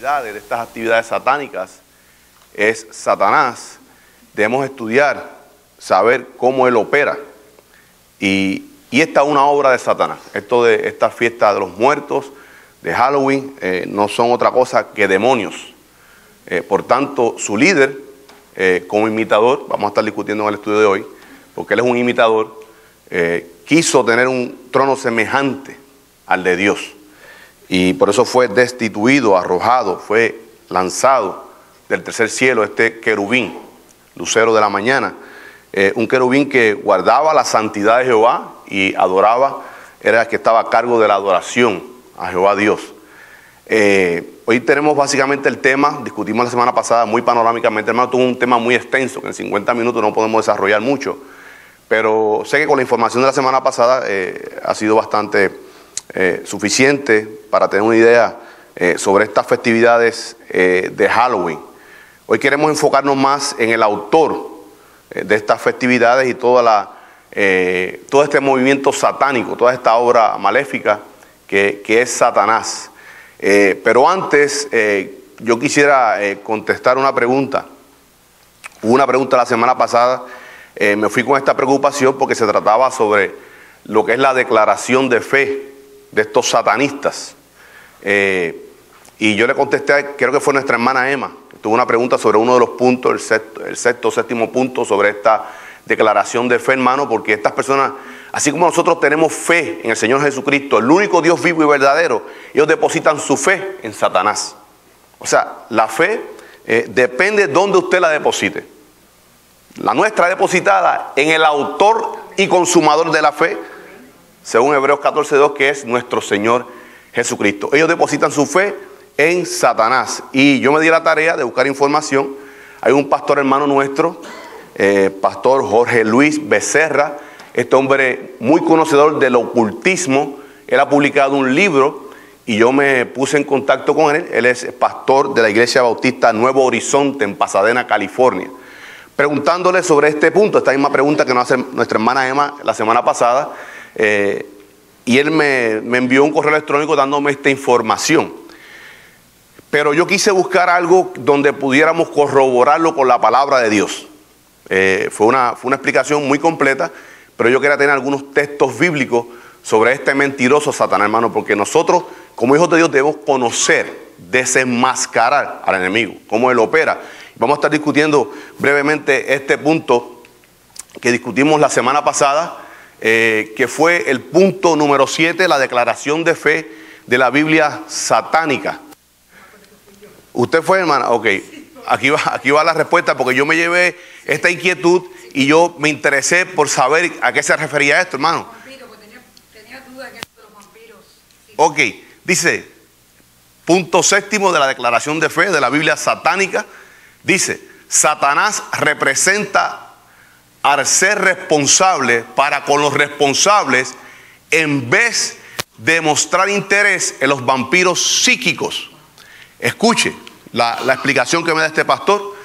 finalidades de estas actividades satánicas es Satanás. Debemos estudiar, saber cómo él opera. Y esta es una obra de Satanás. Esto de esta fiesta de los muertos, de Halloween, no son otra cosa que demonios. Por tanto, su líder, como imitador, vamos a estar discutiendo en el estudio de hoy, porque él es un imitador, quiso tener un trono semejante al de Dios. Y por eso fue destituido, arrojado, fue lanzado del tercer cielo este querubín, lucero de la mañana. Un querubín que guardaba la santidad de Jehová y adoraba, era el que estaba a cargo de la adoración a Jehová Dios. Hoy tenemos básicamente el tema, discutimos la semana pasada muy panorámicamente, hermano, tuvo un tema muy extenso, que en 50 minutos no podemos desarrollar mucho, pero sé que con la información de la semana pasada ha sido bastante suficiente para tener una idea sobre estas festividades de Halloween. Hoy queremos enfocarnos más en el autor de estas festividades y todo este movimiento satánico, toda esta obra maléfica que es Satanás. Pero antes yo quisiera contestar una pregunta. Hubo una pregunta la semana pasada, me fui con esta preocupación porque se trataba sobre lo que es la declaración de fe de estos satanistas. Y yo le contesté, creo que fue nuestra hermana Emma, tuvo una pregunta sobre uno de los puntos, el sexto, séptimo punto sobre esta declaración de fe, hermano, porque estas personas, así como nosotros tenemos fe en el Señor Jesucristo, el único Dios vivo y verdadero, ellos depositan su fe en Satanás. O sea, la fe depende de dónde usted la deposite. La nuestra depositada en el autor y consumador de la fe, según Hebreos 14:2, que es nuestro Señor Jesucristo. Ellos depositan su fe en Satanás. Y yo me di la tarea de buscar información. Hay un pastor hermano nuestro, pastor Jorge Luis Becerra, este hombre muy conocedor del ocultismo. Él ha publicado un libro y yo me puse en contacto con él. Él es pastor de la Iglesia Bautista Nuevo Horizonte en Pasadena, California. Preguntándole sobre este punto, esta misma pregunta que nos hace nuestra hermana Emma la semana pasada, y él me envió un correo electrónico dándome esta información. Pero yo quise buscar algo donde pudiéramos corroborarlo con la palabra de Dios. Fue una explicación muy completa, pero yo quería tener algunos textos bíblicos sobre este mentiroso Satanás, hermano, porque nosotros, como hijos de Dios, debemos conocer, desenmascarar al enemigo, cómo él opera. Vamos a estar discutiendo brevemente este punto que discutimos la semana pasada, que fue el punto número 7, la declaración de fe de la Biblia satánica. ¿Usted fue, hermana? Ok, aquí va la respuesta, porque yo me llevé esta inquietud y yo me interesé por saber a qué se refería esto, hermano. Tenía duda que los vampiros. Sí. Ok, dice, punto séptimo de la declaración de fe de la Biblia satánica, dice, Satanás representa al ser responsable para con los responsables en vez de mostrar interés en los vampiros psíquicos. Escuche la explicación que me da este pastor.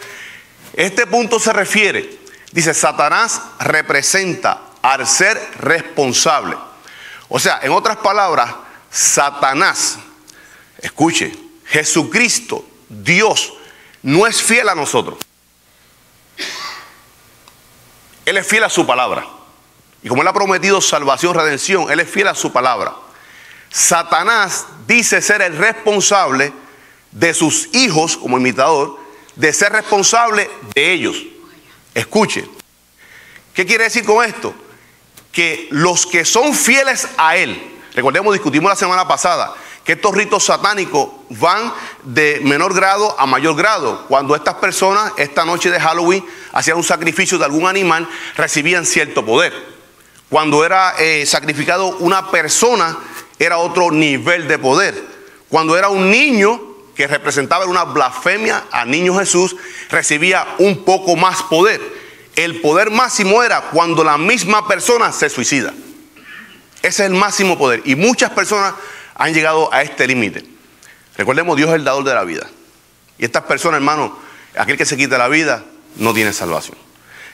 Este punto se refiere, dice, Satanás representa al ser responsable. O sea, en otras palabras, Satanás, escuche, Jesucristo, Dios, no es fiel a nosotros. Él es fiel a su palabra. Y como él ha prometido salvación, redención, él es fiel a su palabra. Satanás dice ser el responsable de sus hijos, como imitador, de ser responsable de ellos. Escuche, ¿qué quiere decir con esto? Que los que son fieles a él, recordemos, discutimos la semana pasada, que estos ritos satánicos van de menor grado a mayor grado. Cuando estas personas, esta noche de Halloween, hacían un sacrificio de algún animal, recibían cierto poder. Cuando era sacrificado una persona, era otro nivel de poder. Cuando era un niño, que representaba una blasfemia al niño Jesús, recibía un poco más poder. El poder máximo era cuando la misma persona se suicida. Ese es el máximo poder. Y muchas personas han llegado a este límite. Recordemos, Dios es el dador de la vida. Y estas personas, hermano, aquel que se quita la vida, no tiene salvación.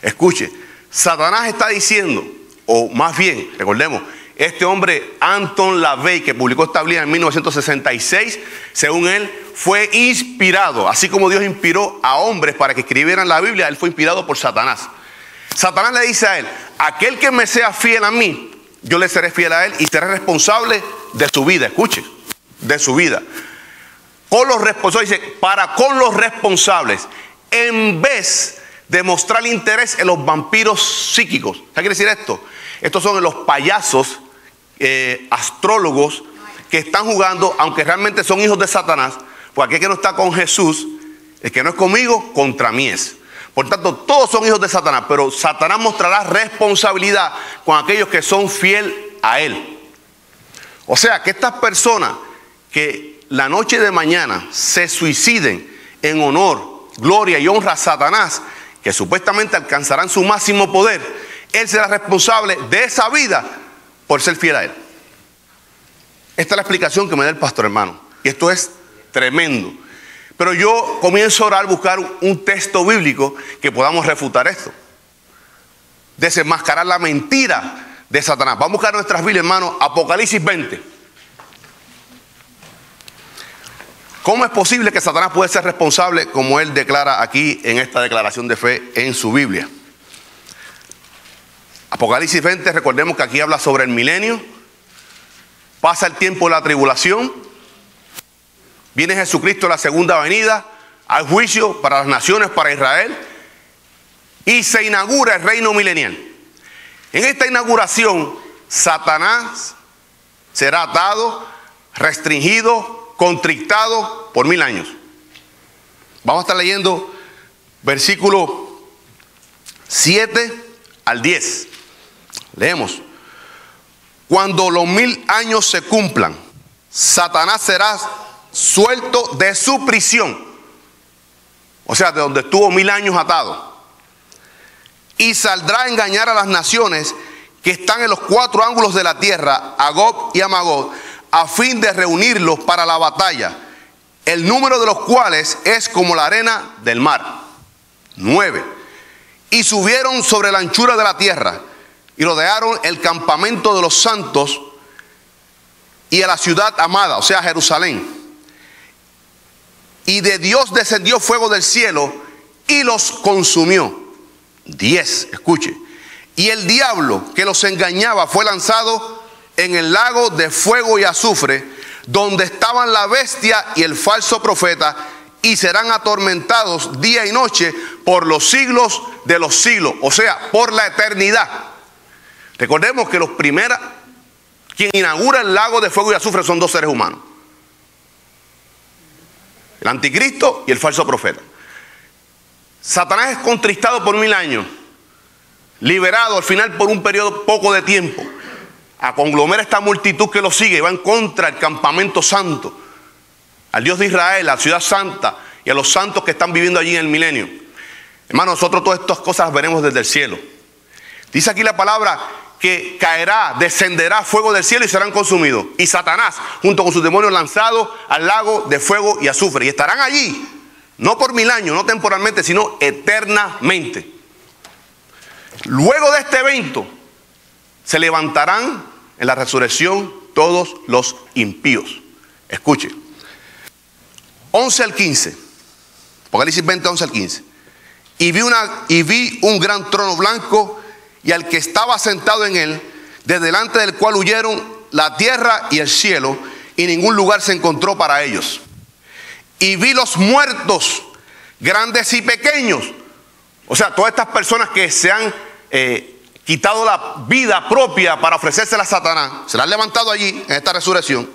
Escuche, Satanás está diciendo, o más bien, recordemos, este hombre Anton LaVey, que publicó esta Biblia en 1966, según él, fue inspirado, así como Dios inspiró a hombres para que escribieran la Biblia, él fue inspirado por Satanás. Satanás le dice a él: aquel que me sea fiel a mí, yo le seré fiel a él y seré responsable de su vida. Escuche, de su vida. Con los responsables, dice, con los responsables, en vez de mostrar interés en los vampiros psíquicos. ¿Qué quiere decir esto? Estos son los payasos, astrólogos, que están jugando, aunque realmente son hijos de Satanás, porque aquel que no está con Jesús, el que no es conmigo, contra mí es. Por tanto, todos son hijos de Satanás, pero Satanás mostrará responsabilidad con aquellos que son fieles a él. O sea, que estas personas que la noche de mañana se suiciden en honor, gloria y honra a Satanás, que supuestamente alcanzarán su máximo poder, él será responsable de esa vida por ser fiel a él. Esta es la explicación que me da el pastor, hermano. Y esto es tremendo. Pero yo comienzo a orar, buscar un texto bíblico que podamos refutar esto. Desenmascarar la mentira de Satanás. Vamos a buscar nuestras Biblias, hermano. Apocalipsis 20. ¿Cómo es posible que Satanás puede ser responsable, como él declara aquí en esta declaración de fe en su Biblia? Apocalipsis 20, recordemos que aquí habla sobre el milenio. Pasa el tiempo de la tribulación. Viene Jesucristo en la segunda venida. Hay juicio para las naciones, para Israel. Y se inaugura el reino milenial. En esta inauguración, Satanás será atado, restringido, contrictado por 1000 años. Vamos a estar leyendo versículo 7 al 10. Leemos: cuando los 1000 años se cumplan, Satanás será suelto de su prisión, o sea, de donde estuvo 1000 años atado, y saldrá a engañar a las naciones que están en los 4 ángulos de la tierra, a Gog y a Magog, a fin de reunirlos para la batalla, el número de los cuales es como la arena del mar. 9. Y subieron sobre la anchura de la tierra y rodearon el campamento de los santos y a la ciudad amada, o sea, Jerusalén. Y de Dios descendió fuego del cielo y los consumió. 10, escuche. Y el diablo que los engañaba fue lanzado en el lago de fuego y azufre, donde estaban la bestia y el falso profeta, y serán atormentados día y noche por los siglos de los siglos, o sea, por la eternidad. Recordemos que quien inaugura el lago de fuego y azufre son 2 seres humanos: el anticristo y el falso profeta. Satanás es contristado por 1000 años, liberado al final por un periodo poco de tiempo, a conglomerar esta multitud que lo sigue y va en contra del campamento santo, al Dios de Israel, a la ciudad santa y a los santos que están viviendo allí en el milenio. Hermanos, nosotros todas estas cosas las veremos desde el cielo. Dice aquí la palabra que caerá, descenderá fuego del cielo y serán consumidos. Y Satanás, junto con sus demonios, lanzados al lago de fuego y azufre. Y estarán allí, no por 1000 años, no temporalmente, sino eternamente. Luego de este evento, se levantarán en la resurrección todos los impíos. Escuche. 11 al 15. Apocalipsis 20, 11 al 15. Y vi un gran trono blanco, y al que estaba sentado en él, de delante del cual huyeron la tierra y el cielo, y ningún lugar se encontró para ellos. Y vi los muertos, grandes y pequeños. O sea, todas estas personas que se han quitado la vida propia para ofrecérsela a Satanás, se la han levantado allí en esta resurrección,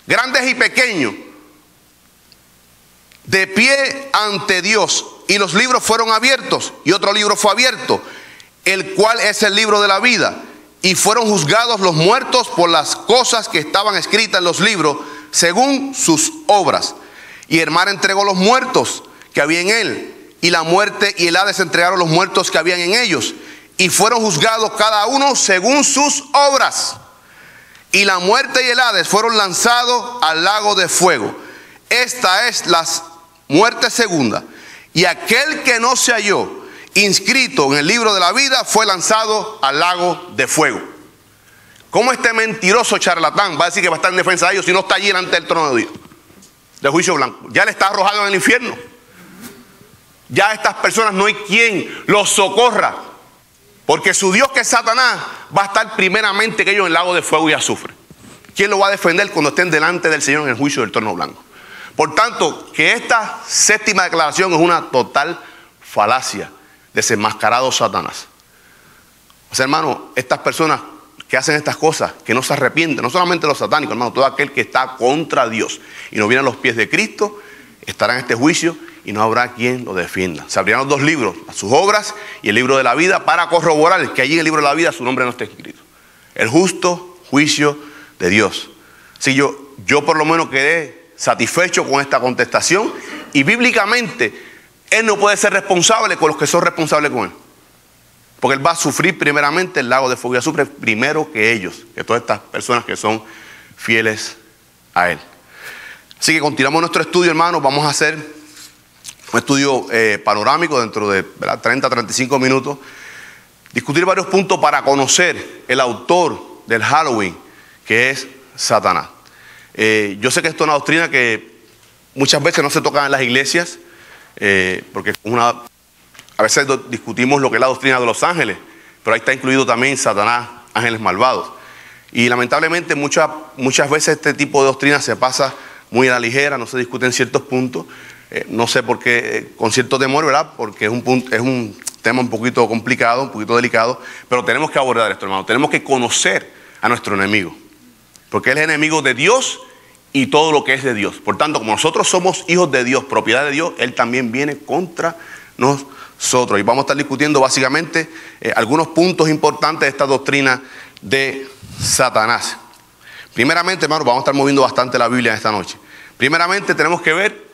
grandes y pequeños, de pie ante Dios. Y los libros fueron abiertos, y otro libro fue abierto, el cual es el libro de la vida. Y fueron juzgados los muertos por las cosas que estaban escritas en los libros, según sus obras. Y el mar entregó los muertos que había en él, y la muerte y el Hades entregaron los muertos que habían en ellos, y fueron juzgados cada uno según sus obras. Y la muerte y el Hades fueron lanzados al lago de fuego. Esta es la muerte segunda. Y aquel que no se halló inscrito en el libro de la vida fue lanzado al lago de fuego. ¿Cómo este mentiroso charlatán va a decir que va a estar en defensa de ellos si no está allí delante del trono de Dios? De juicio blanco. Ya le está arrojado en el infierno. Ya a estas personas no hay quien los socorra. Porque su Dios, que es Satanás, va a estar primeramente que ellos en el lago de fuego y azufre. ¿Quién lo va a defender cuando estén delante del Señor en el juicio del trono blanco? Por tanto, que esta séptima declaración es una total falacia, desenmascarado Satanás. O sea, hermano, estas personas que hacen estas cosas, que no se arrepienten, no solamente los satánicos, hermano, todo aquel que está contra Dios y no viene a los pies de Cristo, estará en este juicio y no habrá quien lo defienda. Se abrirán los dos libros, sus obras y el libro de la vida, para corroborar que allí en el libro de la vida su nombre no esté escrito. El justo juicio de Dios. Si yo por lo menos quedé satisfecho con esta contestación, y bíblicamente él no puede ser responsable con los que son responsables con él, porque él va a sufrir primeramente el lago de fuego y azufre primero que ellos, que todas estas personas que son fieles a él. Así que continuamos nuestro estudio, hermanos. Vamos a hacer un estudio panorámico dentro de 30-35 minutos, discutir varios puntos para conocer el autor del Halloween, que es Satanás. Yo sé que esto es una doctrina que muchas veces no se toca en las iglesias, porque a veces discutimos lo que es la doctrina de los ángeles, pero ahí está incluido también Satanás, ángeles malvados. Y lamentablemente muchas veces este tipo de doctrina se pasa muy a la ligera, no se discuten ciertos puntos. No sé por qué, con cierto temor, ¿verdad? Porque es un tema un poquito complicado, un poquito delicado, pero tenemos que abordar esto, hermano. Tenemos que conocer a nuestro enemigo, porque él es enemigo de Dios y todo lo que es de Dios. Por tanto, como nosotros somos hijos de Dios, propiedad de Dios, él también viene contra nosotros. Y vamos a estar discutiendo básicamente algunos puntos importantes de esta doctrina de Satanás. Primeramente, hermano, vamos a estar moviendo bastante la Biblia esta noche. Primeramente tenemos que ver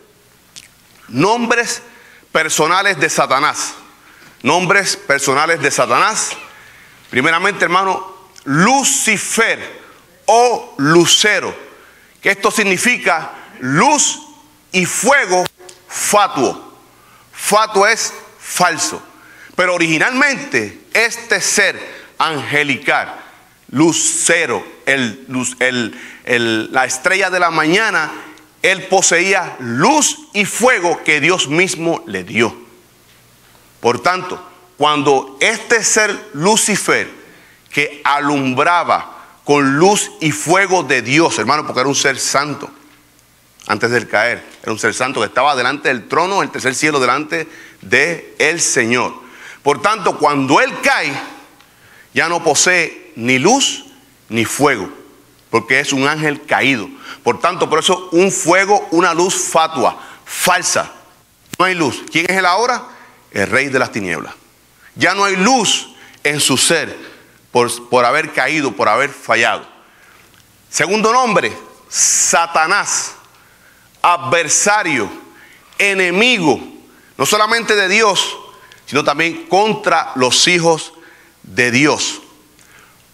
nombres personales de Satanás. Nombres personales de Satanás. Primeramente, hermano, Lucifer o Lucero, que esto significa luz y fuego fatuo. Fatuo es falso, pero originalmente este ser angelical, Lucero, la estrella de la mañana, él poseía luz y fuego que Dios mismo le dio. Por tanto, cuando este ser Lucifer, que alumbraba con luz y fuego de Dios, hermano, porque era un ser santo, antes del caer, era un ser santo que estaba delante del trono, el tercer cielo, delante del Señor. Por tanto, cuando él cae, ya no posee ni luz ni fuego, porque es un ángel caído. Por tanto, por eso un fuego, una luz fatua, falsa. No hay luz. ¿Quién es él ahora? El rey de las tinieblas. Ya no hay luz en su ser por haber caído, por haber fallado. Segundo nombre, Satanás, adversario, enemigo, no solamente de Dios, sino también contra los hijos de Dios.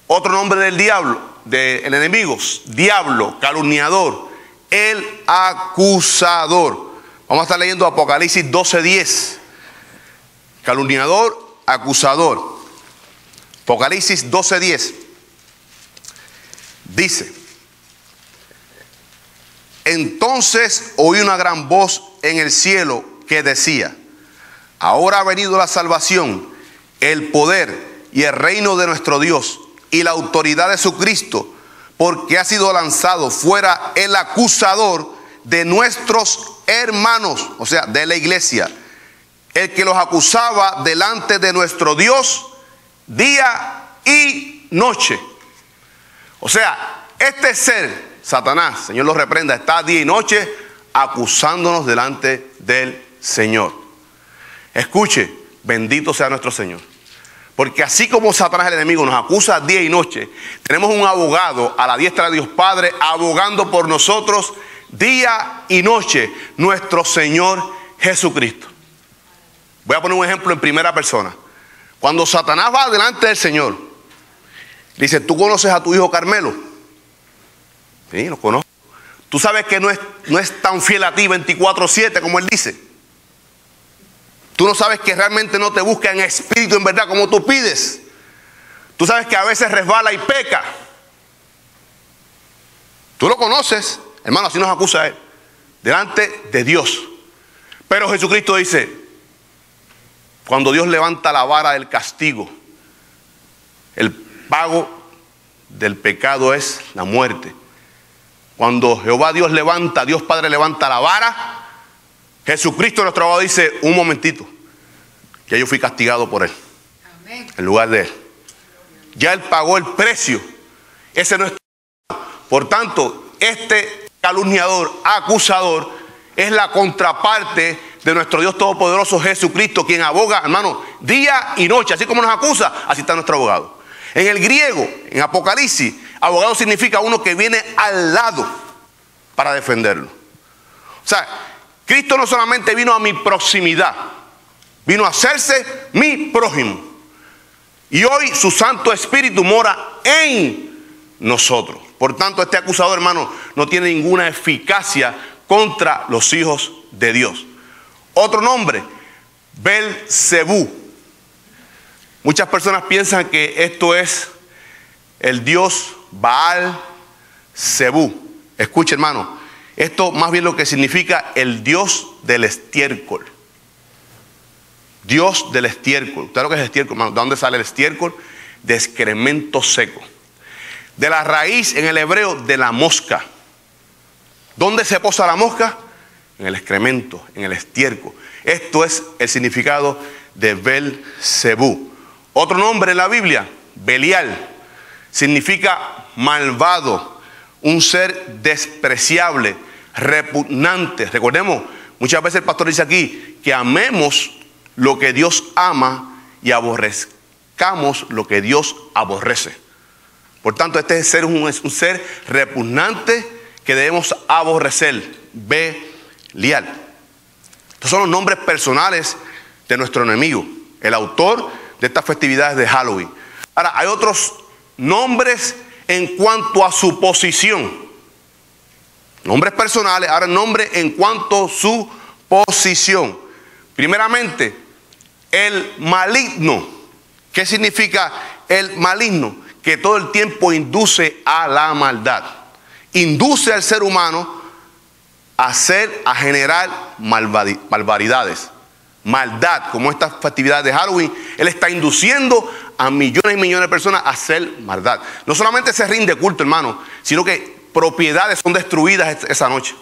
Otro nombre del diablo, del enemigo, diablo, calumniador, el acusador. Vamos a estar leyendo Apocalipsis 12:10. Calumniador, acusador. Apocalipsis 12:10. Dice: entonces oí una gran voz en el cielo que decía: ahora ha venido la salvación, el poder y el reino de nuestro Dios y la autoridad de su Cristo, porque ha sido lanzado fuera el acusador de nuestros hermanos, o sea, de la iglesia, el que los acusaba delante de nuestro Dios día y noche. O sea, este ser, Satanás, Señor lo reprenda, está día y noche acusándonos delante del Señor. Escuche, bendito sea nuestro Señor. Porque así como Satanás, el enemigo, nos acusa día y noche, tenemos un abogado a la diestra de Dios Padre abogando por nosotros día y noche, nuestro Señor Jesucristo. Voy a poner un ejemplo en primera persona. Cuando Satanás va delante del Señor, dice: ¿tú conoces a tu hijo Carmelo? Sí, lo conozco. ¿Tú sabes que no es tan fiel a ti 24/7 como él dice? Tú no sabes que realmente no te busca en espíritu, en verdad, como tú pides. Tú sabes que a veces resbala y peca. Tú lo conoces, hermano, así nos acusa él, delante de Dios. Pero Jesucristo dice, cuando Dios levanta la vara del castigo, el pago del pecado es la muerte. Cuando Jehová Dios levanta, Dios Padre levanta la vara, Jesucristo nuestro abogado dice, un momentito, ya yo fui castigado por él. Amén. En lugar de él. Ya él pagó el precio. Ese no es. Por tanto, este calumniador, acusador, es la contraparte de nuestro Dios Todopoderoso Jesucristo, quien aboga, hermano, día y noche. Así como nos acusa, así está nuestro abogado. En el griego, en Apocalipsis, abogado significa uno que viene al lado para defenderlo. O sea, Cristo no solamente vino a mi proximidad, vino a hacerse mi prójimo. Y hoy su Santo Espíritu mora en nosotros. Por tanto, este acusador, hermano, no tiene ninguna eficacia contra los hijos de Dios. Otro nombre, Belzebú. Muchas personas piensan que esto es el dios Baal-Zebú. Escuche, hermano, esto más bien lo que significa el dios del estiércol. Dios del estiércol. ¿Usted sabe lo que es estiércol, hermano? ¿De dónde sale el estiércol? De excremento seco. De la raíz en el hebreo de la mosca. ¿Dónde se posa la mosca? En el excremento, en el estiércol. Esto es el significado de Belzebú. Otro nombre en la Biblia, Belial, significa malvado, un ser despreciable, repugnante. Recordemos, muchas veces el pastor dice aquí que amemos lo que Dios ama y aborrezcamos lo que Dios aborrece. Por tanto, este ser es un ser repugnante que debemos aborrecer. Belial. Estos son los nombres personales de nuestro enemigo, el autor de estas festividades de Halloween. Ahora, hay otros nombres en cuanto a su posición. Nombres personales, ahora el nombre en cuanto a su posición. Primeramente, el maligno. ¿Qué significa el maligno? Que todo el tiempo induce a la maldad. Induce al ser humano a generar barbaridades. Maldad, como estas festividades de Halloween. Él está induciendo a millones y millones de personas a hacer maldad. No solamente se rinde culto, hermano, sino que propiedades son destruidas esa noche.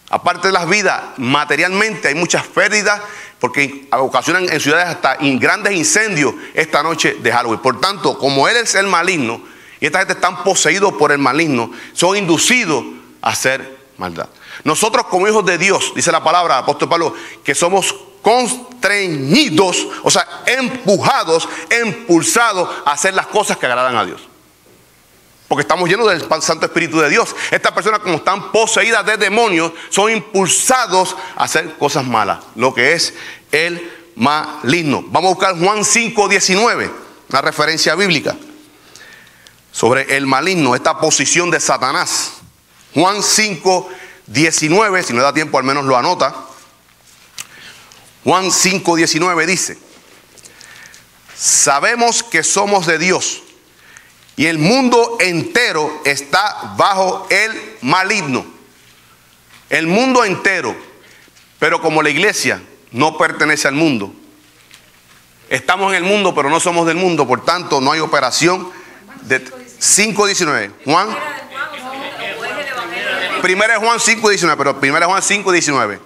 Aparte de las vidas, materialmente hay muchas pérdidas, porque ocasionan en ciudades hasta grandes incendios esta noche de Halloween. Por tanto, como él es el maligno, y esta gente están poseídos por el maligno, son inducidos a hacer maldad. Nosotros como hijos de Dios, dice la palabra del apóstol Pablo, que somos constreñidos, o sea, empujados, impulsados a hacer las cosas que agradan a Dios. Porque estamos llenos del Santo Espíritu de Dios. Estas personas, como están poseídas de demonios, son impulsados a hacer cosas malas, lo que es el maligno. Vamos a buscar Juan 5:19, una referencia bíblica sobre el maligno, esta posición de Satanás. Juan 5:19, si no da tiempo al menos lo anota. Juan 5:19 dice: sabemos que somos de Dios y el mundo entero está bajo el maligno. El mundo entero. Pero como la iglesia no pertenece al mundo, estamos en el mundo pero no somos del mundo, por tanto no hay operación de 5:19. Juan. Primera es Juan 5:19, pero primera es Juan 5:19.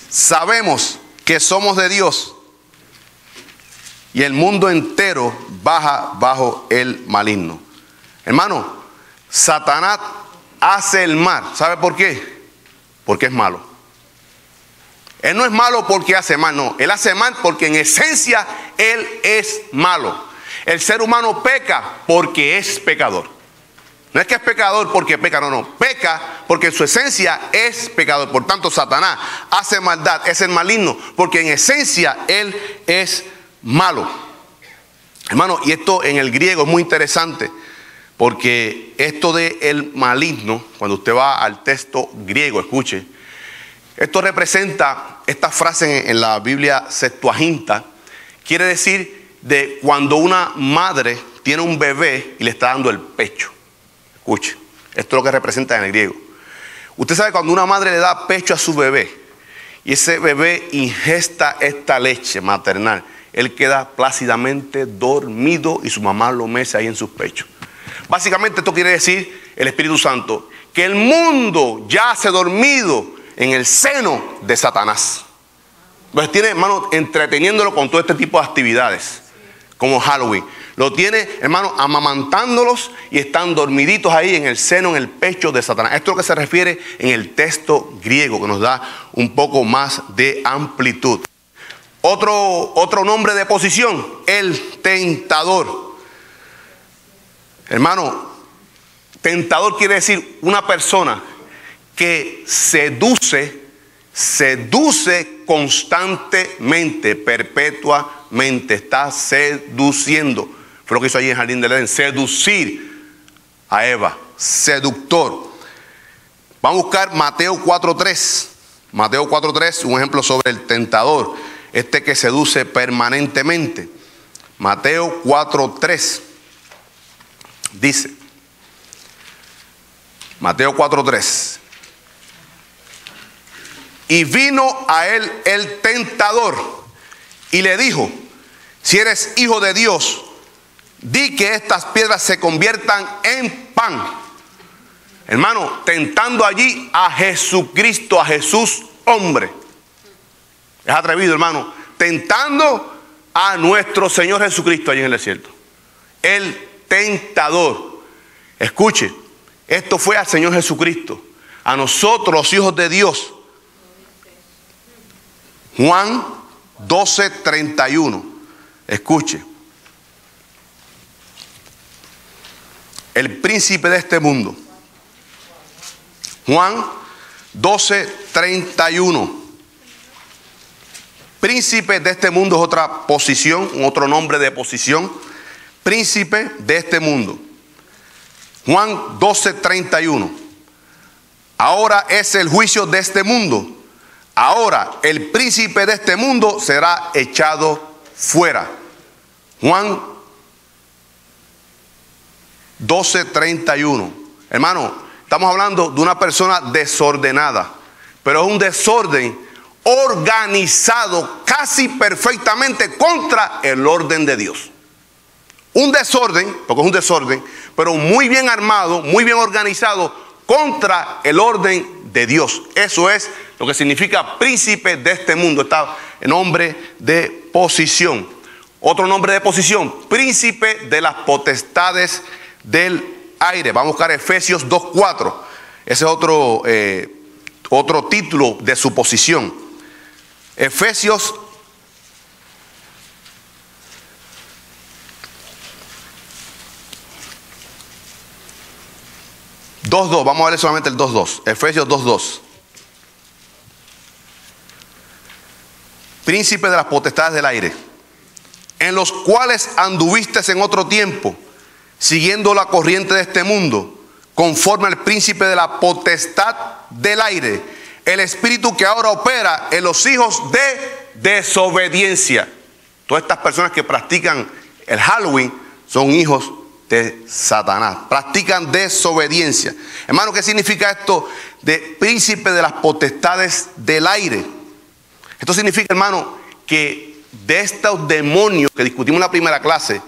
Sabemos que somos de Dios y el mundo entero baja bajo el maligno. Hermano, Satanás hace el mal. ¿Sabe por qué? Porque es malo. Él no es malo porque hace mal, no. Él hace mal porque en esencia él es malo. El ser humano peca porque es pecador. No es que es pecador porque peca, no. Peca porque en su esencia es pecador. Por tanto, Satanás hace maldad, es el maligno, porque en esencia él es malo. Hermano, y esto en el griego es muy interesante, porque esto de el maligno, cuando usted va al texto griego, escuche, esto representa, esta frase en la Biblia Septuaginta, quiere decir de cuando una madre tiene un bebé y le está dando el pecho. Escuche, Esto es lo que representa en el griego. Usted sabe cuando una madre le da pecho a su bebé y ese bebé ingesta esta leche maternal, él queda plácidamente dormido y su mamá lo mece ahí en sus pechos. Básicamente esto quiere decir el Espíritu Santo, que el mundo yace dormido en el seno de Satanás. Pues tiene, hermano, entreteniéndolo con todo este tipo de actividades, como Halloween. Lo tiene, hermano, amamantándolos y están dormiditos ahí en el seno, en el pecho de Satanás. Esto es lo que se refiere en el texto griego, que nos da un poco más de amplitud. Otro nombre de posición, el tentador. Hermano, tentador quiere decir una persona que seduce constantemente, perpetuamente, está seduciendo. Fue lo que hizo allí en el Jardín del Edén, seducir a Eva, seductor. Vamos a buscar Mateo 4:3. Mateo 4:3, un ejemplo sobre el tentador, este que seduce permanentemente. Mateo 4:3 dice, Mateo 4:3, y vino a él el tentador y le dijo, si eres hijo de Dios, di que estas piedras se conviertan en pan. Hermano, tentando allí a Jesucristo, a Jesús hombre. Es atrevido, hermano, tentando a nuestro Señor Jesucristo allí en el desierto. El tentador. Escuche, esto fue al Señor Jesucristo, a nosotros los hijos de Dios. Juan 12:31. Escuche. El príncipe de este mundo. Juan 12:31. Príncipe de este mundo es otra posición, otro nombre de posición. Príncipe de este mundo. Juan 12:31. Ahora es el juicio de este mundo. Ahora el príncipe de este mundo será echado fuera. Juan 12:31. Hermano, estamos hablando de una persona desordenada, pero es un desorden organizado casi perfectamente contra el orden de Dios. Un desorden, porque es un desorden, pero muy bien armado, muy bien organizado contra el orden de Dios. Eso es lo que significa príncipe de este mundo. Está el nombre de posición. Otro nombre de posición, príncipe de las potestades del aire. Vamos a buscar Efesios 2:4. Ese es otro título de su posición. Efesios 2:2. Vamos a ver solamente el 2:2. Efesios 2:2. Príncipe de las potestades del aire, en los cuales anduviste en otro tiempo, siguiendo la corriente de este mundo, conforme al príncipe de la potestad del aire, el espíritu que ahora opera en los hijos de desobediencia. Todas estas personas que practican el Halloween son hijos de Satanás, practican desobediencia. Hermano, ¿qué significa esto de príncipe de las potestades del aire? Esto significa, hermano, que de estos demonios que discutimos en la primera clase,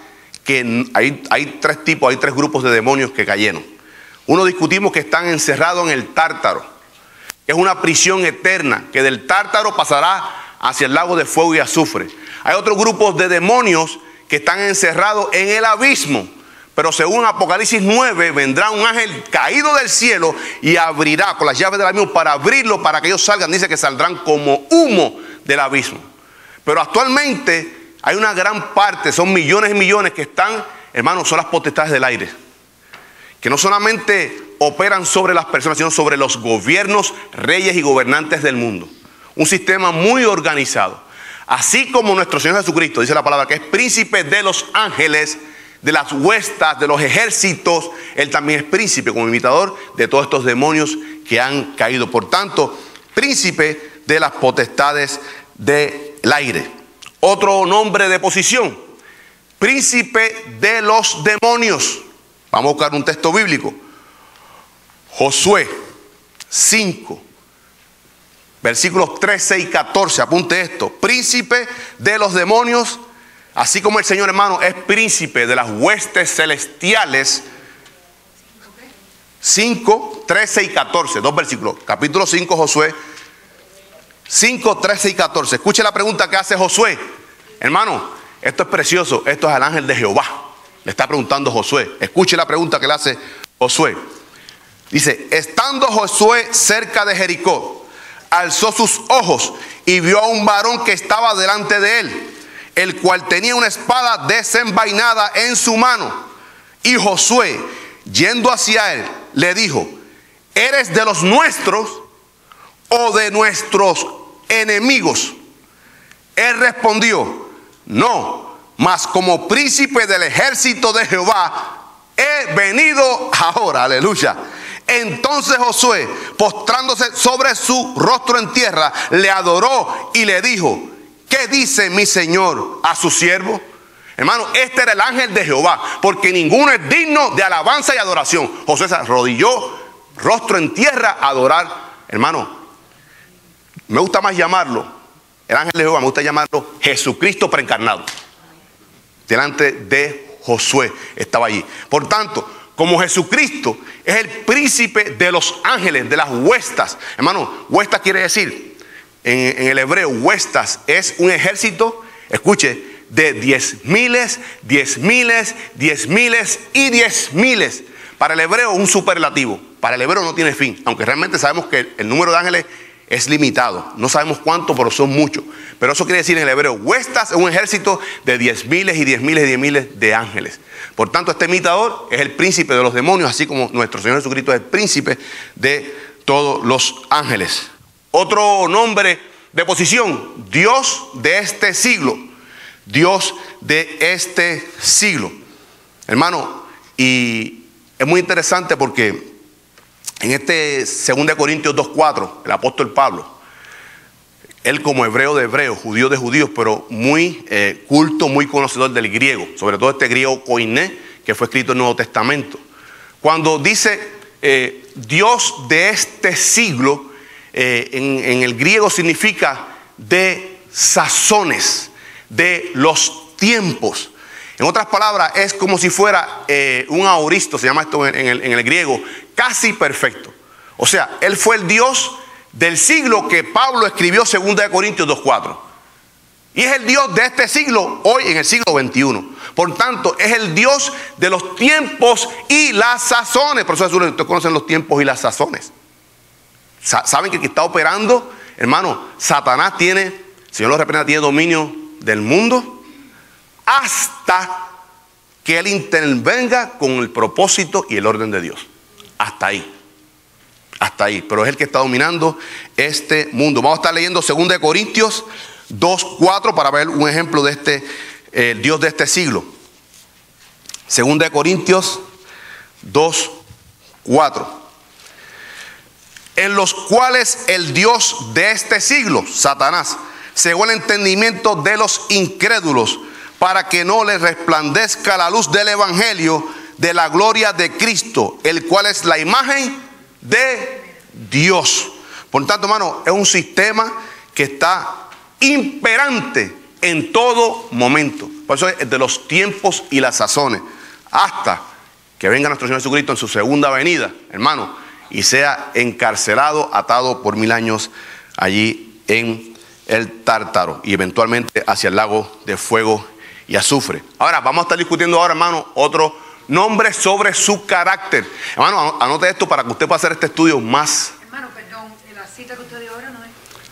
que hay tres tipos, hay tres grupos de demonios que cayeron. Uno discutimos que están encerrados en el Tártaro, que es una prisión eterna, que del Tártaro pasará hacia el lago de fuego y azufre. Hay otros grupos de demonios que están encerrados en el abismo, pero según Apocalipsis 9 vendrá un ángel caído del cielo y abrirá con las llaves del abismo para abrirlo, para que ellos salgan. Dice que saldrán como humo del abismo. Pero actualmente hay una gran parte, son millones y millones que están, hermanos, son las potestades del aire, que no solamente operan sobre las personas, sino sobre los gobiernos, reyes y gobernantes del mundo. Un sistema muy organizado. Así como nuestro Señor Jesucristo, dice la palabra, que es príncipe de los ángeles, de las huestas, de los ejércitos, Él también es príncipe, como imitador de todos estos demonios que han caído. Por tanto, príncipe de las potestades del aire. Otro nombre de posición, príncipe de los demonios. Vamos a buscar un texto bíblico. Josué 5, versículos 13 y 14, apunte esto. Príncipe de los demonios, así como el Señor, hermano, es príncipe de las huestes celestiales. 5, 13 y 14, dos versículos. Capítulo 5, Josué 5, 13 y 14. Escuche la pregunta que hace Josué. Hermano, esto es precioso. Esto es al ángel de Jehová. Le está preguntando Josué. Escuche la pregunta que le hace Josué. Dice: estando Josué cerca de Jericó, alzó sus ojos y vio a un varón que estaba delante de él, el cual tenía una espada desenvainada en su mano. Y Josué, yendo hacia él, le dijo: ¿eres de los nuestros o de nuestros enemigos? Él respondió: no, mas como príncipe del ejército de Jehová he venido ahora. Aleluya. Entonces Josué, postrándose sobre su rostro en tierra, le adoró y le dijo: ¿qué dice mi señor a su siervo? Hermano, este era el ángel de Jehová, porque ninguno es digno de alabanza y adoración. Josué se arrodilló, rostro en tierra, a adorar. Hermano, me gusta más llamarlo, el ángel de Jehová, me gusta llamarlo Jesucristo preencarnado. Delante de Josué estaba allí. Por tanto, como Jesucristo es el príncipe de los ángeles, de las huestas. Hermano, huestas quiere decir, en el hebreo, huestas es un ejército, escuche, de 10,000, 10,000, 10,000 y 10,000. Para el hebreo un superlativo. Para el hebreo no tiene fin, aunque realmente sabemos que el número de ángeles es limitado. No sabemos cuánto, pero son muchos. Pero eso quiere decir en el hebreo, huestas es un ejército de 10,000 y 10,000 y 10,000 de ángeles. Por tanto, este imitador es el príncipe de los demonios, así como nuestro Señor Jesucristo es el príncipe de todos los ángeles. Otro nombre de posición: Dios de este siglo. Dios de este siglo. Hermano, y es muy interesante porque en este 2 Corintios 2:4, el apóstol Pablo, él como hebreo de hebreos, judío de judíos, pero muy culto, muy conocedor del griego, sobre todo este griego koiné, que fue escrito en el Nuevo Testamento. Cuando dice Dios de este siglo, en el griego significa de sazones, de los tiempos. En otras palabras, es como si fuera un aoristo, se llama esto en el griego, casi perfecto. O sea, él fue el Dios del siglo que Pablo escribió 2 Corintios 2:4. Y es el Dios de este siglo, hoy en el siglo XXI. Por tanto, es el Dios de los tiempos y las sazones. Por eso ustedes conocen los tiempos y las sazones. ¿Saben que aquí está operando? Hermano, Satanás tiene, Señor lo reprenda, tiene dominio del mundo hasta que él intervenga con el propósito y el orden de Dios. Hasta ahí. Hasta ahí. Pero es el que está dominando este mundo. Vamos a estar leyendo 2 Corintios 2:4 para ver un ejemplo de este el Dios de este siglo. 2 Corintios 2:4. En los cuales el Dios de este siglo, Satanás, cegó el entendimiento de los incrédulos, para que no les resplandezca la luz del evangelio de la gloria de Cristo, el cual es la imagen de Dios. Por tanto, hermano, es un sistema que está imperante en todo momento. Por eso es de los tiempos y las sazones, hasta que venga nuestro Señor Jesucristo en su segunda venida, hermano, y sea encarcelado, atado por 1000 años allí en el Tártaro y eventualmente hacia el lago de fuego y azufre. Ahora vamos a estar discutiendo ahora, hermano, otro nombre sobre su carácter. Hermano, anote esto para que usted pueda hacer este estudio más. Hermano, perdón, la cita que usted dio ahora no es.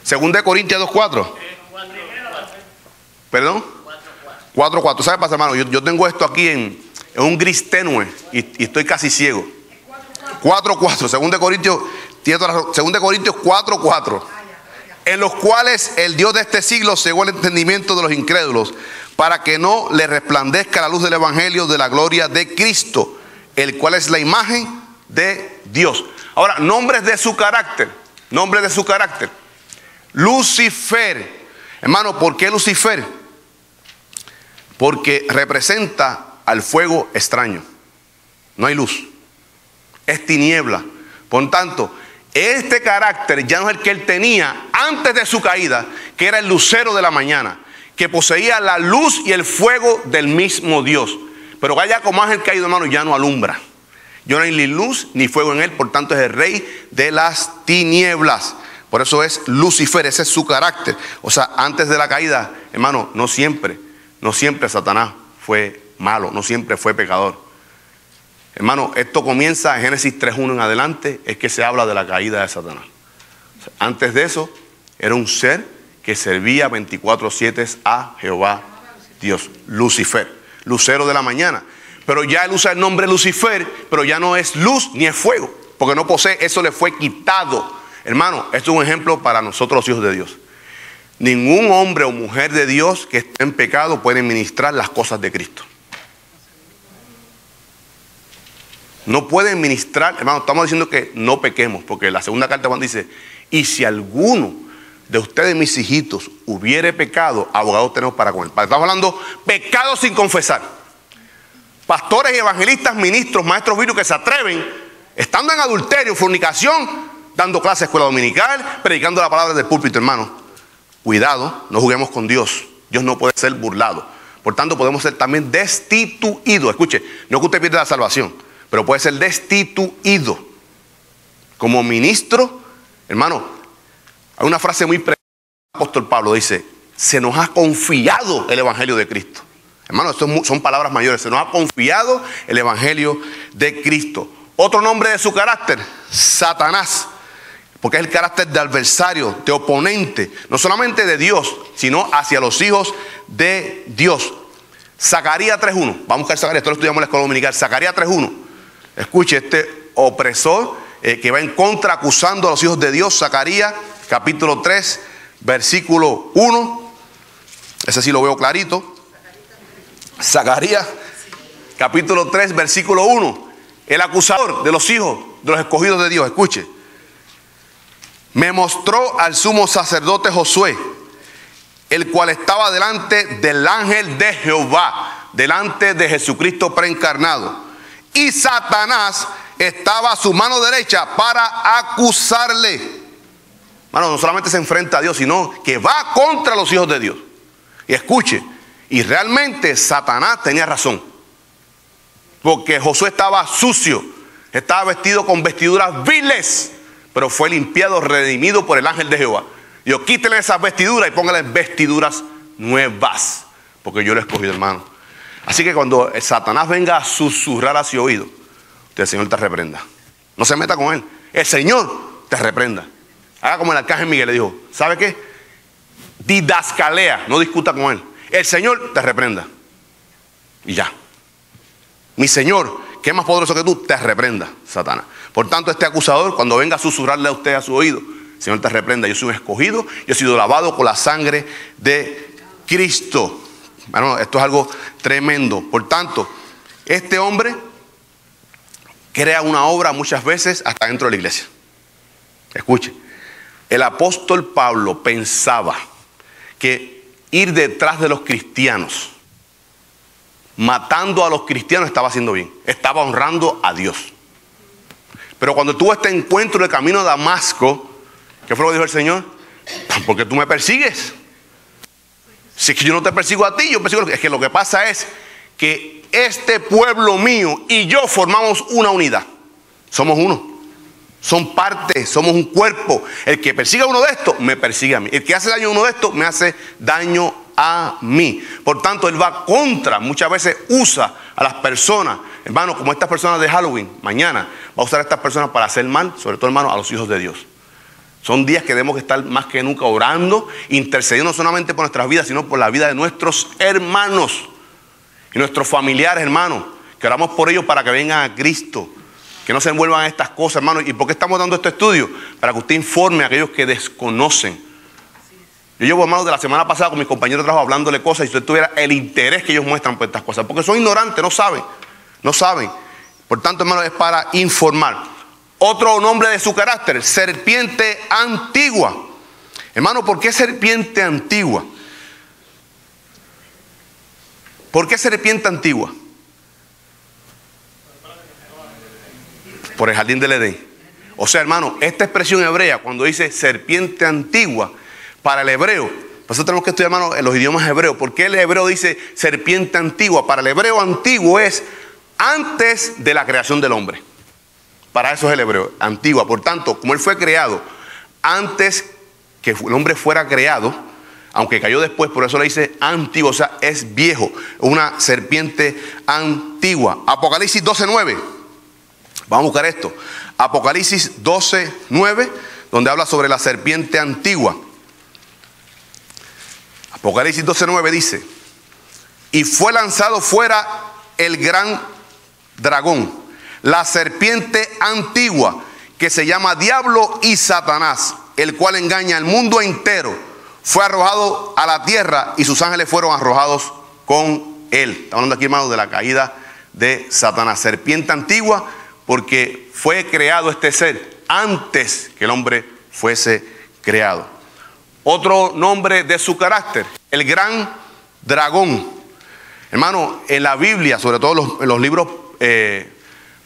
2 Corintios 2:4. ¿Perdón? 4:4. ¿Sabe qué pasa, hermano? Yo tengo esto aquí en un gris tenue y estoy casi ciego. 4:4. 2 Corintios 4:4. En los cuales el Dios de este siglo cegó el entendimiento de los incrédulos, para que no le resplandezca la luz del evangelio de la gloria de Cristo, el cual es la imagen de Dios. Ahora, nombres de su carácter. Nombres de su carácter. Lucifer. Hermano, ¿por qué Lucifer? Porque representa al fuego extraño. No hay luz. Es tiniebla. Por tanto, este carácter ya no es el que él tenía antes de su caída, que era el lucero de la mañana, que poseía la luz y el fuego del mismo Dios. Pero allá como ángel caído, hermano, ya no alumbra. Ya no hay ni luz ni fuego en él, por tanto es el rey de las tinieblas. Por eso es Lucifer, ese es su carácter. O sea, antes de la caída, hermano, no siempre Satanás fue malo, no siempre fue pecador. Hermano, esto comienza en Génesis 3:1 en adelante, es que se habla de la caída de Satanás. O sea, antes de eso, era un ser que servía 24/7 a Jehová Dios, Lucifer, lucero de la mañana. Pero ya él usa el nombre Lucifer, pero ya no es luz ni es fuego, porque no posee, eso le fue quitado. Hermano, esto es un ejemplo para nosotros los hijos de Dios. Ningún hombre o mujer de Dios que esté en pecado puede ministrar las cosas de Cristo. No pueden ministrar, hermano, estamos diciendo que no pequemos, porque la segunda carta Juan dice, y si alguno de ustedes, mis hijitos, hubiere pecado, abogados tenemos para con él. Estamos hablando pecado sin confesar. Pastores y evangelistas, ministros, maestros bíblicos que se atreven, estando en adulterio, fornicación, dando clases de escuela dominical, predicando la palabra del púlpito, hermano. Cuidado, no juguemos con Dios. Dios no puede ser burlado. Por tanto, podemos ser también destituidos. Escuche, no que usted pierda la salvación, pero puede ser destituido. Como ministro, hermano, hay una frase muy preciosa del apóstol Pablo, dice, se nos ha confiado el evangelio de Cristo. Hermano, esto son palabras mayores, se nos ha confiado el evangelio de Cristo. Otro nombre de su carácter, Satanás, porque es el carácter de adversario, de oponente, no solamente de Dios, sino hacia los hijos de Dios. Zacarías 3:1, vamos a buscar Zacarías, esto lo estudiamos en la escuela dominical. Zacarías 3:1, escuche, este opresor que va en contra acusando a los hijos de Dios. Zacarías capítulo 3, versículo 1, ese sí lo veo clarito. Zacarías capítulo 3, versículo 1, el acusador de los hijos, de los escogidos de Dios, escuche. Me mostró al sumo sacerdote Josué, el cual estaba delante del ángel de Jehová, delante de Jesucristo preencarnado. Y Satanás estaba a su mano derecha para acusarle. Hermano, no solamente se enfrenta a Dios, sino que va contra los hijos de Dios. Y escuche, y realmente Satanás tenía razón. Porque Josué estaba sucio, estaba vestido con vestiduras viles, pero fue limpiado, redimido por el ángel de Jehová. Dios, quítele esas vestiduras y póngale vestiduras nuevas, porque yo lo he escogido, hermano. Así que cuando el Satanás venga a susurrar a su oído, el Señor te reprenda. No se meta con él. El Señor te reprenda. Haga como el arcángel Miguel le dijo, ¿sabe qué? Didascalea, no discuta con él. El Señor te reprenda. Y ya. Mi Señor, que es más poderoso que tú, te reprenda, Satanás. Por tanto, este acusador, cuando venga a susurrarle a usted a su oído, Señor te reprenda. Yo soy un escogido, yo he sido lavado con la sangre de Cristo. Bueno, esto es algo tremendo. Por tanto, este hombre crea una obra muchas veces hasta dentro de la iglesia. Escuche, el apóstol Pablo pensaba que ir detrás de los cristianos, matando a los cristianos, estaba haciendo bien, estaba honrando a Dios. Pero cuando tuvo este encuentro de camino a Damasco, ¿qué fue lo que dijo el Señor? Porque tú me persigues. Si es que yo no te persigo a ti, yo persigo. Es que lo que pasa es que este pueblo mío y yo formamos una unidad. Somos uno. Son parte, somos un cuerpo. El que persiga a uno de estos, me persigue a mí. El que hace daño a uno de estos, me hace daño a mí. Por tanto, él va contra, muchas veces usa a las personas, hermano, como estas personas de Halloween, mañana va a usar a estas personas para hacer mal, sobre todo, hermano, a los hijos de Dios. Son días que debemos estar más que nunca orando, intercediendo no solamente por nuestras vidas, sino por la vida de nuestros hermanos y nuestros familiares, hermanos, que oramos por ellos para que vengan a Cristo, que no se envuelvan en estas cosas, hermanos. ¿Y por qué estamos dando este estudio? Para que usted informe a aquellos que desconocen. Yo llevo, hermanos, de la semana pasada con mis compañeros de trabajo hablándole cosas, y si usted tuviera el interés que ellos muestran por estas cosas, porque son ignorantes, no saben. Por tanto, hermanos, es para informar. Otro nombre de su carácter, serpiente antigua. Hermano, ¿por qué serpiente antigua? ¿Por qué serpiente antigua? Por el jardín del Edén. O sea, hermano, esta expresión hebrea, cuando dice serpiente antigua, para el hebreo, por eso tenemos que estudiar, hermano, en los idiomas hebreos. ¿Por qué el hebreo dice serpiente antigua? Para el hebreo antiguo es antes de la creación del hombre. Para eso es el hebreo, antigua. Por tanto, como él fue creado antes que el hombre fuera creado, aunque cayó después, por eso le dice antiguo, o sea, es viejo, una serpiente antigua. Apocalipsis 12:9. Vamos a buscar esto. Apocalipsis 12:9, donde habla sobre la serpiente antigua. Apocalipsis 12:9 dice: y fue lanzado fuera el gran dragón, la serpiente antigua, que se llama Diablo y Satanás, el cual engaña al mundo entero. Fue arrojado a la tierra y sus ángeles fueron arrojados con él. Estamos hablando aquí, hermanos, de la caída de Satanás. Serpiente antigua, porque fue creado este ser antes que el hombre fuese creado. Otro nombre de su carácter, el gran dragón. Hermano, en la Biblia, sobre todo en los libros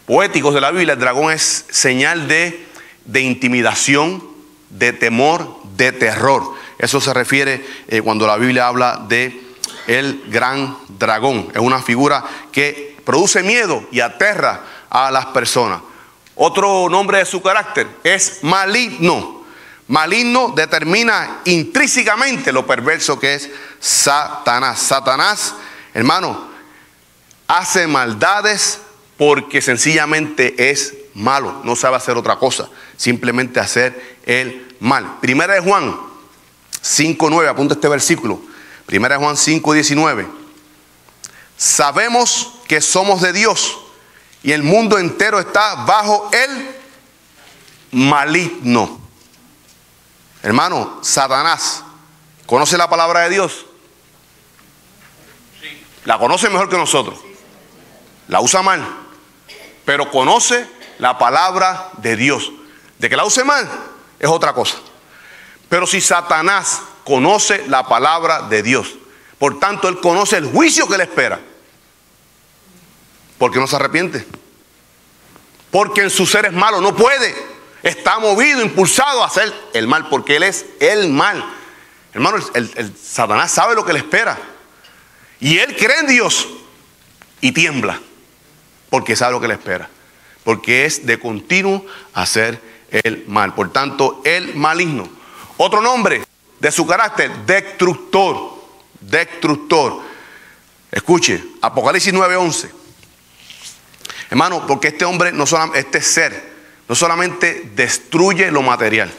poéticos de la Biblia, el dragón es señal de intimidación, de temor, de terror. Eso se refiere cuando la Biblia habla de el gran dragón. Es una figura que produce miedo y aterra a las personas. Otro nombre de su carácter es maligno. Maligno determina intrínsecamente lo perverso que es Satanás. Satanás, hermano, hace maldades porque sencillamente es malo. No sabe hacer otra cosa, simplemente hacer el mal. Primera de Juan 5:9, apunta este versículo. Primera de Juan 5:19. Sabemos que somos de Dios y el mundo entero está bajo el maligno. Hermano, Satanás conoce la palabra de Dios. La conoce mejor que nosotros. La usa mal, pero conoce la palabra de Dios. De que la use mal es otra cosa. Pero si Satanás conoce la palabra de Dios, por tanto él conoce el juicio que le espera. ¿Por qué no se arrepiente? Porque en su ser es malo, no puede. Está movido, impulsado a hacer el mal, porque él es el mal. Hermano, el Satanás sabe lo que le espera. Y él cree en Dios y tiembla, porque sabe lo que le espera. Porque es de continuo hacer el mal. Por tanto, el maligno. Otro nombre de su carácter, destructor. Destructor. Escuche, Apocalipsis 9:11. Hermano, porque este hombre, este ser, no solamente destruye lo material,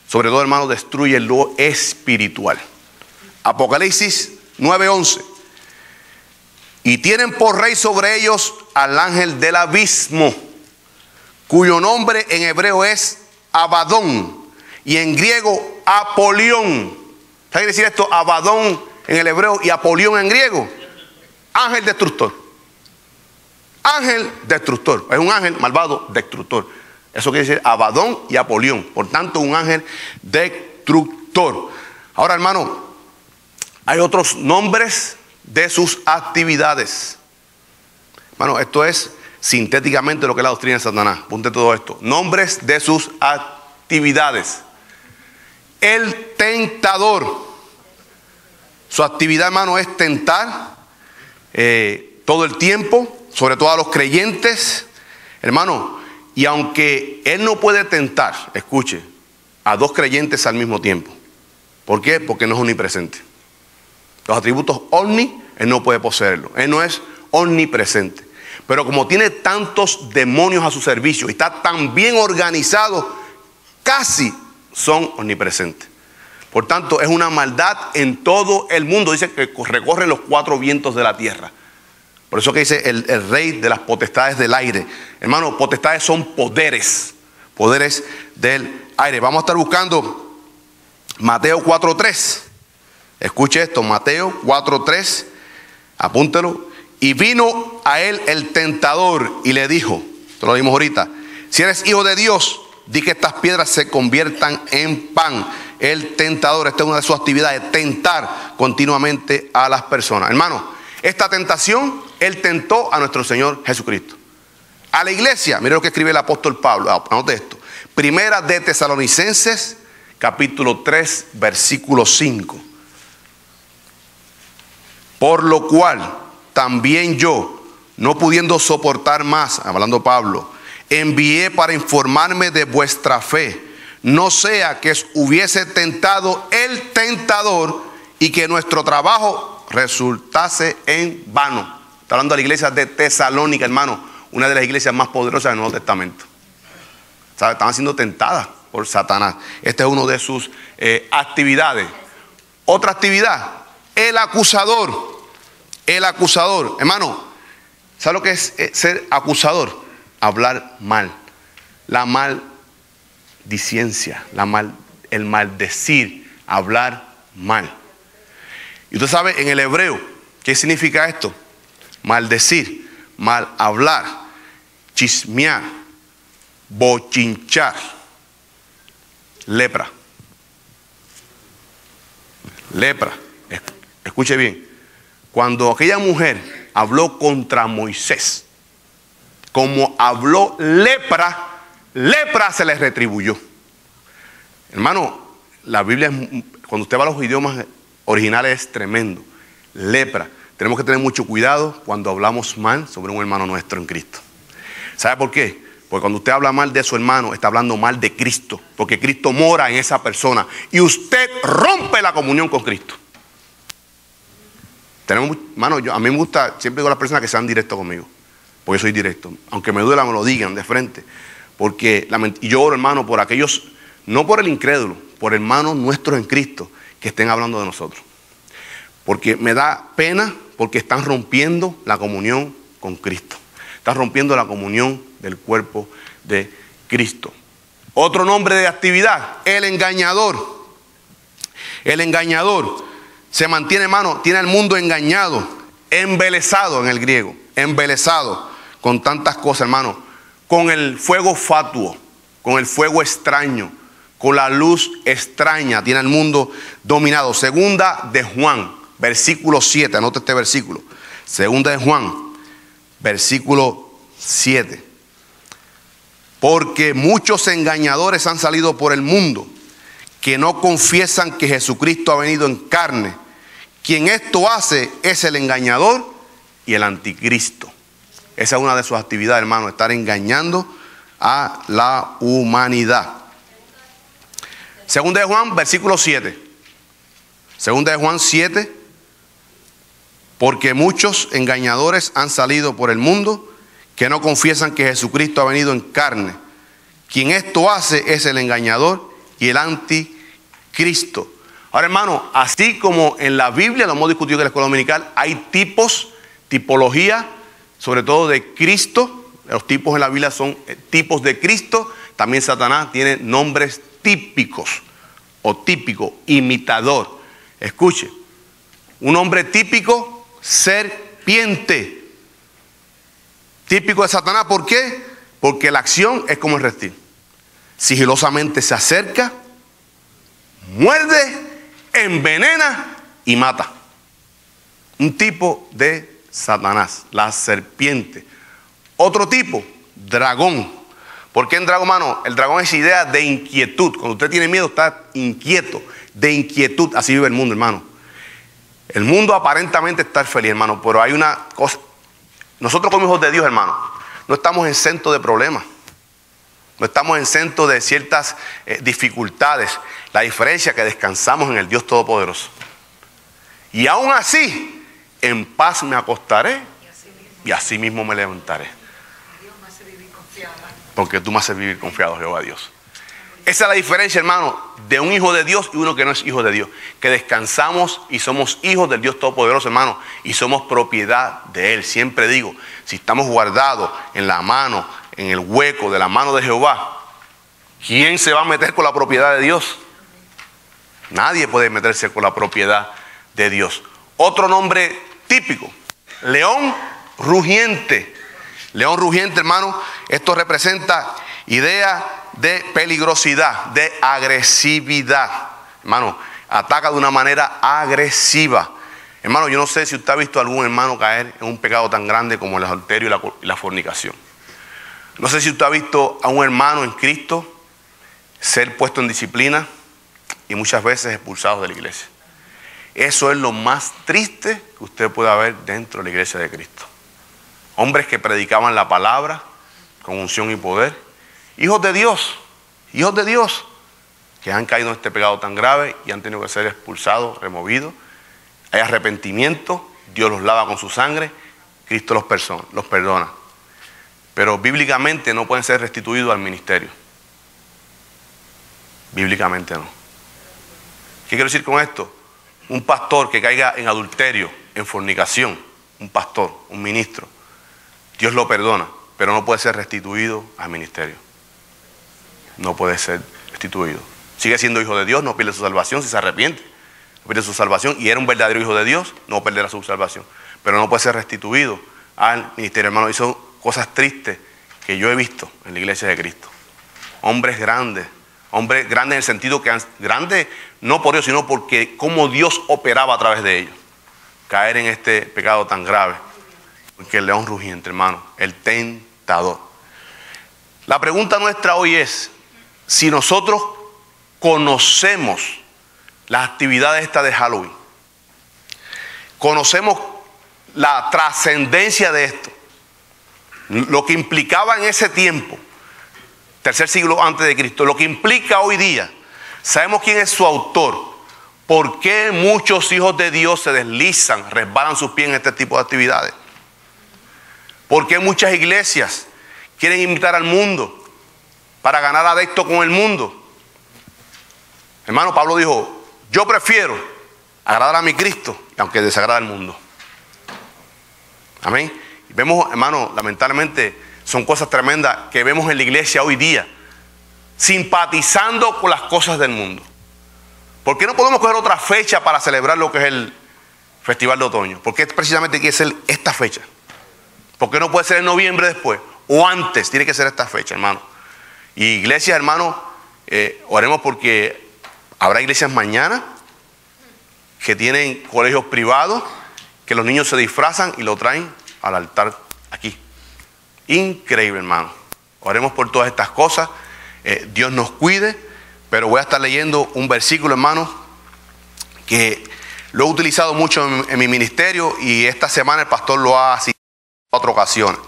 sobre todo, hermano, destruye lo espiritual. Apocalipsis 9:11. Y tienen por rey sobre ellos al ángel del abismo, cuyo nombre en hebreo es Abadón y en griego Apolión. ¿Qué quiere decir esto? Abadón en el hebreo y Apolión en griego. Ángel destructor. Ángel destructor. Es un ángel malvado destructor. Eso quiere decir Abadón y Apolión. Por tanto, un ángel destructor. Ahora, hermano, hay otros nombres de sus actividades. Hermano, esto es sintéticamente lo que es la doctrina de Satanás. Apunte todo esto. Nombres de sus actividades. El tentador. Su actividad, hermano, es tentar todo el tiempo, sobre todo a los creyentes, hermano. Y aunque él no puede tentar, escuche, a dos creyentes al mismo tiempo. ¿Por qué? Porque no es omnipresente. Los atributos omni, él no puede poseerlo. Él no es omnipresente. Pero como tiene tantos demonios a su servicio y está tan bien organizado, casi son omnipresentes. Por tanto, es una maldad en todo el mundo. Dice que recorren los cuatro vientos de la tierra. Por eso que dice el rey de las potestades del aire. Hermano, potestades son poderes. Poderes del aire. Vamos a estar buscando Mateo 4:3. Escuche esto, Mateo 4:3. Apúntelo. Y vino a él el tentador y le dijo, te lo dimos ahorita, si eres hijo de Dios, di que estas piedras se conviertan en pan. El tentador, esta es una de sus actividades, tentar continuamente a las personas. Hermano, esta tentación, él tentó a nuestro Señor Jesucristo. A la iglesia, mire lo que escribe el apóstol Pablo, anote esto. Primera de Tesalonicenses, capítulo 3, versículo 5. Por lo cual, también yo, no pudiendo soportar más, hablando Pablo, envié para informarme de vuestra fe, no sea que hubiese tentado el tentador y que nuestro trabajo resultase en vano. Está hablando de la iglesia de Tesalónica, hermano, una de las iglesias más poderosas del Nuevo Testamento. ¿Sabe? Estaban siendo tentadas por Satanás. Esta es una de sus actividades. Otra actividad, el acusador. El acusador, hermano, ¿sabe lo que es ser acusador? Hablar mal, la maldicencia, el maldecir, hablar mal. Y usted sabe en el hebreo, ¿qué significa esto? Maldecir, mal hablar, chismear, bochinchar, lepra. Lepra, escuche bien. Cuando aquella mujer habló contra Moisés, como habló lepra, lepra se les retribuyó. Hermano, la Biblia, cuando usted va a los idiomas originales, es tremendo. Lepra. Tenemos que tener mucho cuidado cuando hablamos mal sobre un hermano nuestro en Cristo. ¿Sabe por qué? Porque cuando usted habla mal de su hermano, está hablando mal de Cristo. Porque Cristo mora en esa persona. Y usted rompe la comunión con Cristo. Hermano, a mí me gusta, siempre digo a las personas que sean directos conmigo, porque yo soy directo, aunque me duela me lo digan de frente, porque y yo oro, hermano, por aquellos, no por el incrédulo, por hermanos nuestros en Cristo que estén hablando de nosotros, porque me da pena, porque están rompiendo la comunión con Cristo, están rompiendo la comunión del cuerpo de Cristo. Otro nombre de actividad, el engañador. El engañador se mantiene, hermano, tiene al mundo engañado, embelesado en el griego, embelesado con tantas cosas, hermano, con el fuego fatuo, con el fuego extraño, con la luz extraña, tiene al mundo dominado. Segunda de Juan, versículo 7, anota este versículo. Segunda de Juan, versículo 7. Porque muchos engañadores han salido por el mundo, que no confiesan que Jesucristo ha venido en carne. Quien esto hace es el engañador y el anticristo. Esa es una de sus actividades, hermano, estar engañando a la humanidad. Segunda de Juan, versículo 7. Segunda de Juan 7. Porque muchos engañadores han salido por el mundo, que no confiesan que Jesucristo ha venido en carne. Quien esto hace es el engañador y el anticristo. Ahora, hermano, así como en la Biblia, lo hemos discutido en la escuela dominical, hay tipología, sobre todo de Cristo. Los tipos en la Biblia son tipos de Cristo. También Satanás tiene nombres típicos o típico, imitador. Escuche, un nombre típico, serpiente. Típico de Satanás, ¿por qué? Porque la acción es como el reptil. Sigilosamente se acerca, muerde, envenena y mata. Un tipo de Satanás, la serpiente. Otro tipo, dragón. ¿Por qué el dragón, hermano? El dragón es idea de inquietud. Cuando usted tiene miedo, está inquieto, de inquietud. Así vive el mundo, hermano. El mundo aparentemente está feliz, hermano, pero hay una cosa. Nosotros como hijos de Dios, hermano, no estamos exentos de problemas. No estamos exentos de ciertas dificultades. La diferencia es que descansamos en el Dios Todopoderoso. Y aún así, en paz me acostaré y así mismo me levantaré. Porque tú me haces vivir confiado, Jehová Dios. Esa es la diferencia, hermano, de un hijo de Dios y uno que no es hijo de Dios. Que descansamos y somos hijos del Dios Todopoderoso, hermano, y somos propiedad de Él. Siempre digo, si estamos guardados en la mano, en el hueco de la mano de Jehová, ¿quién se va a meter con la propiedad de Dios? Nadie puede meterse con la propiedad de Dios. Otro nombre típico, león rugiente. León rugiente, hermano, esto representa idea de peligrosidad, de agresividad. Hermano, ataca de una manera agresiva. Hermano, yo no sé si usted ha visto a algún hermano caer en un pecado tan grande como el adulterio y la fornicación. No sé si usted ha visto a un hermano en Cristo ser puesto en disciplina y muchas veces expulsados de la iglesia. Eso es lo más triste que usted pueda ver dentro de la iglesia de Cristo. Hombres que predicaban la palabra con unción y poder, hijos de Dios, que han caído en este pecado tan grave y han tenido que ser expulsados, removidos. Hay arrepentimiento, Dios los lava con su sangre, Cristo los perdona. Pero bíblicamente no pueden ser restituidos al ministerio. Bíblicamente no. ¿Qué quiero decir con esto? Un pastor que caiga en adulterio, en fornicación, un pastor, un ministro, Dios lo perdona, pero no puede ser restituido al ministerio. No puede ser restituido. Sigue siendo hijo de Dios, no pierde su salvación si se arrepiente. No pierde su salvación y era un verdadero hijo de Dios, no perderá su salvación. Pero no puede ser restituido al ministerio. Hermano, y son cosas tristes que yo he visto en la iglesia de Cristo. Hombres grandes en el sentido que grandes no por Dios, sino porque cómo Dios operaba a través de ellos. Caer en este pecado tan grave. Porque el león rugiente, hermano, el tentador. La pregunta nuestra hoy es, si nosotros conocemos las actividades estas de Halloween, conocemos la trascendencia de esto, lo que implicaba en ese tiempo, tercer siglo antes de Cristo, lo que implica hoy día, sabemos quién es su autor, por qué muchos hijos de Dios se deslizan, resbalan sus pies en este tipo de actividades, por qué muchas iglesias quieren imitar al mundo para ganar adeptos con el mundo. Hermano, Pablo dijo, yo prefiero agradar a mi Cristo, aunque desagrada al mundo. Amén. Y vemos, hermano, lamentablemente son cosas tremendas que vemos en la iglesia hoy día, simpatizando con las cosas del mundo. ¿Por qué no podemos coger otra fecha para celebrar lo que es el Festival de Otoño? ¿Por qué precisamente tiene que ser esta fecha? ¿Por qué no puede ser en noviembre después? O antes, tiene que ser esta fecha, hermano. Y iglesias, hermano, oremos porque habrá iglesias mañana que tienen colegios privados, que los niños se disfrazan y lo traen al altar aquí. Increíble, hermano. Oremos por todas estas cosas. Dios nos cuide, pero voy a estar leyendo un versículo, hermano, que lo he utilizado mucho en mi ministerio y esta semana el pastor lo ha citado en 4 ocasiones.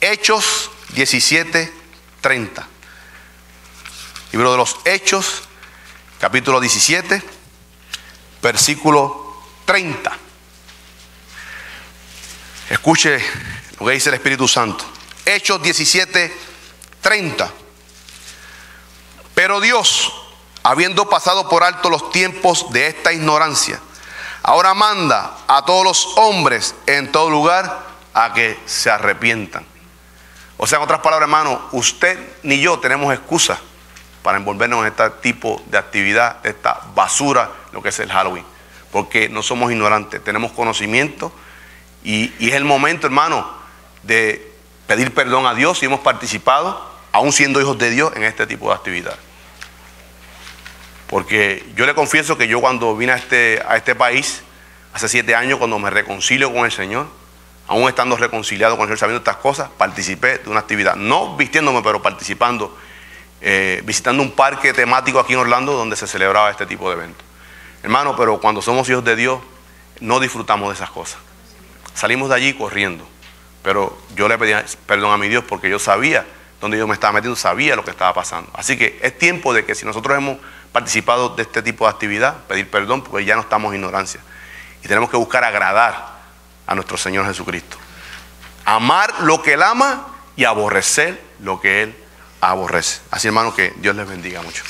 Hechos 17:30. Libro de los Hechos, capítulo 17, versículo 30. Escuche lo que dice el Espíritu Santo. Hechos 17:30. Pero Dios, habiendo pasado por alto los tiempos de esta ignorancia, ahora manda a todos los hombres en todo lugar a que se arrepientan. O sea, en otras palabras, hermano, usted ni yo tenemos excusa para envolvernos en este tipo de actividad, de esta basura, lo que es el Halloween. Porque no somos ignorantes, tenemos conocimiento y es el momento, hermano, de pedir perdón a Dios si hemos participado, aún siendo hijos de Dios, en este tipo de actividad. Porque yo le confieso que yo cuando vine a este país, hace 7 años, cuando me reconcilio con el Señor, aún estando reconciliado con el Señor, sabiendo estas cosas, participé de una actividad, no vistiéndome, pero participando, visitando un parque temático aquí en Orlando donde se celebraba este tipo de eventos. Hermano, pero cuando somos hijos de Dios, no disfrutamos de esas cosas. Salimos de allí corriendo, pero yo le pedí perdón a mi Dios porque yo sabía dónde yo me estaba metiendo, sabía lo que estaba pasando. Así que es tiempo de que si nosotros hemos participado de este tipo de actividad, pedir perdón porque ya no estamos en ignorancia. Y tenemos que buscar agradar a nuestro Señor Jesucristo. Amar lo que Él ama y aborrecer lo que Él aborrece. Así, hermano, que Dios les bendiga mucho.